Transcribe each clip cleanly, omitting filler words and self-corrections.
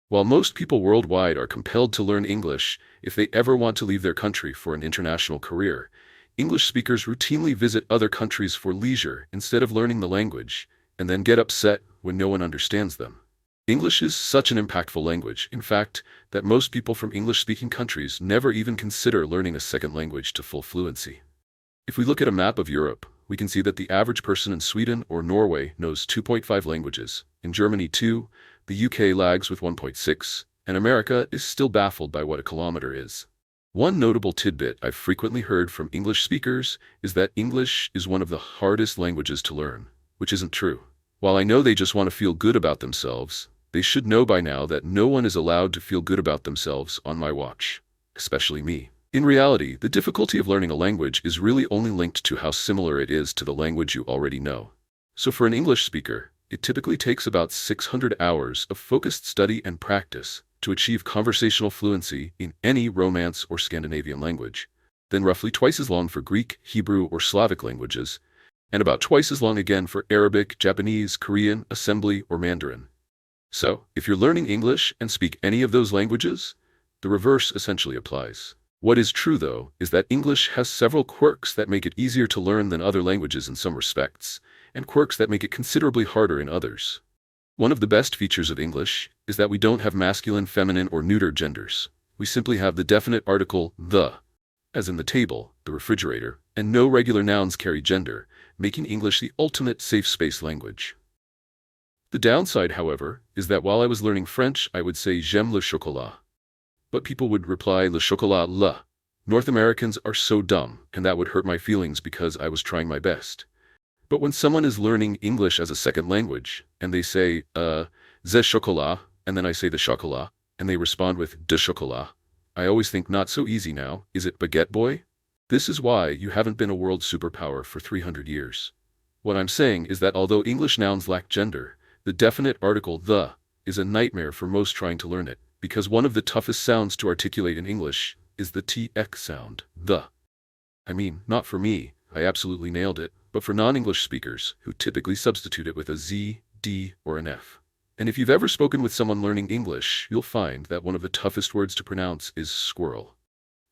While most people worldwide are compelled to learn English if they ever want to leave their country for an international career, English speakers routinely visit other countries for leisure instead of learning the language, and then get upset when no one understands them. English is such an impactful language, in fact, that most people from English-speaking countries never even consider learning a second language to full fluency. If we look at a map of Europe, we can see that the average person in Sweden or Norway knows 2.5 languages, in Germany 2, the UK lags with 1.6, and America is still baffled by what a kilometer is. One notable tidbit I've frequently heard from English speakers is that English is one of the hardest languages to learn, which isn't true. While I know they just want to feel good about themselves, they should know by now that no one is allowed to feel good about themselves on my watch, especially me. In reality, the difficulty of learning a language is really only linked to how similar it is to the language you already know. So for an English speaker, it typically takes about 600 hours of focused study and practice to achieve conversational fluency in any Romance or Scandinavian language, then roughly twice as long for Greek, Hebrew, or Slavic languages, and about twice as long again for Arabic, Japanese, Korean, Assembly, or Mandarin. So, if you're learning English and speak any of those languages, the reverse essentially applies. What is true, though, is that English has several quirks that make it easier to learn than other languages in some respects, and quirks that make it considerably harder in others. One of the best features of English is that we don't have masculine, feminine, or neuter genders. We simply have the definite article the, as in the table, the refrigerator, and no regular nouns carry gender, making English the ultimate safe space language. The downside, however, is that while I was learning French, I would say j'aime le chocolat. But people would reply le chocolat le. North Americans are so dumb, and that would hurt my feelings because I was trying my best. But when someone is learning English as a second language, and they say, ze chocolat, and then I say the chocolat, and they respond with de chocolat, I always think not so easy now, is it baguette boy? This is why you haven't been a world superpower for 300 years. What I'm saying is that although English nouns lack gender, the definite article the is a nightmare for most trying to learn it, because one of the toughest sounds to articulate in English is the TX sound, the. I mean, not for me, I absolutely nailed it, but for non-English speakers, who typically substitute it with a Z, D, or an F. And if you've ever spoken with someone learning English, you'll find that one of the toughest words to pronounce is squirrel.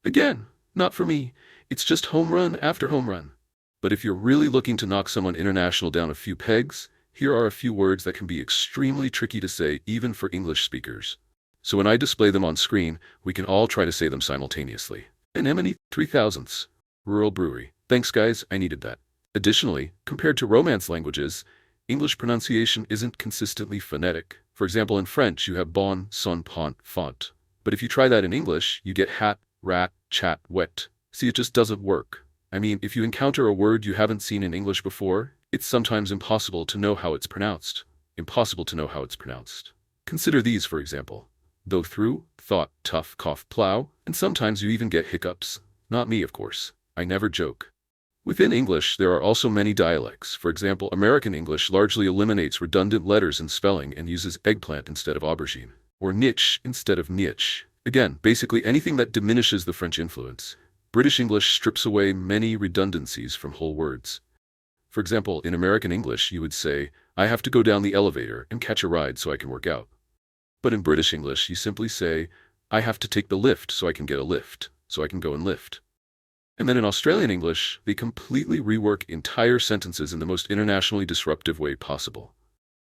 Again, not for me, it's just home run after home run. But if you're really looking to knock someone international down a few pegs, here are a few words that can be extremely tricky to say even for English speakers. So when I display them on screen, we can all try to say them simultaneously. Anemone 3000ths. Rural brewery. Thanks guys, I needed that. Additionally, compared to Romance languages, English pronunciation isn't consistently phonetic. For example, in French, you have bon, son, pont, font. But if you try that in English, you get hat, rat, chat, wet. See, it just doesn't work. I mean, if you encounter a word you haven't seen in English before, it's sometimes impossible to know how it's pronounced. Impossible to know how it's pronounced. Consider these, for example. Though, through, thought, tough, cough, plow, and sometimes you even get hiccups. Not me, of course. I never joke. Within English, there are also many dialects. For example, American English largely eliminates redundant letters in spelling and uses eggplant instead of aubergine, or niche instead of niche. Again, basically anything that diminishes the French influence. British English strips away many redundancies from whole words. For example, in American English, you would say, I have to go down the elevator and catch a ride so I can work out. But in British English, you simply say, I have to take the lift so I can get a lift, so I can go and lift. And then in Australian English, they completely rework entire sentences in the most internationally disruptive way possible.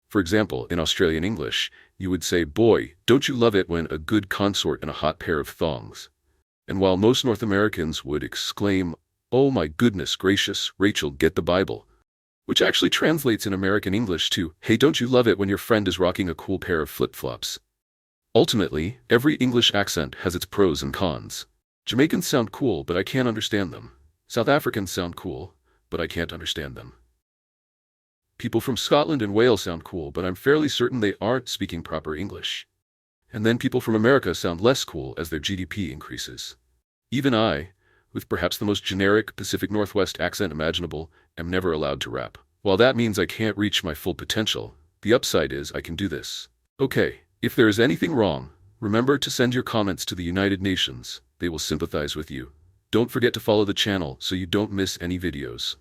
For example, in Australian English, you would say, boy, don't you love it when a good consort and a hot pair of thongs. And while most North Americans would exclaim, oh my goodness gracious, Rachel, get the Bible, which actually translates in American English to, hey, don't you love it when your friend is rocking a cool pair of flip-flops? Ultimately, every English accent has its pros and cons. Jamaicans sound cool, but I can't understand them. South Africans sound cool, but I can't understand them. People from Scotland and Wales sound cool, but I'm fairly certain they aren't speaking proper English. And then people from America sound less cool as their GDP increases. Even I, with perhaps the most generic Pacific Northwest accent imaginable, am never allowed to rap. While that means I can't reach my full potential, the upside is I can do this. Okay, if there is anything wrong, remember to send your comments to the United Nations. They will sympathize with you. Don't forget to follow the channel so you don't miss any videos.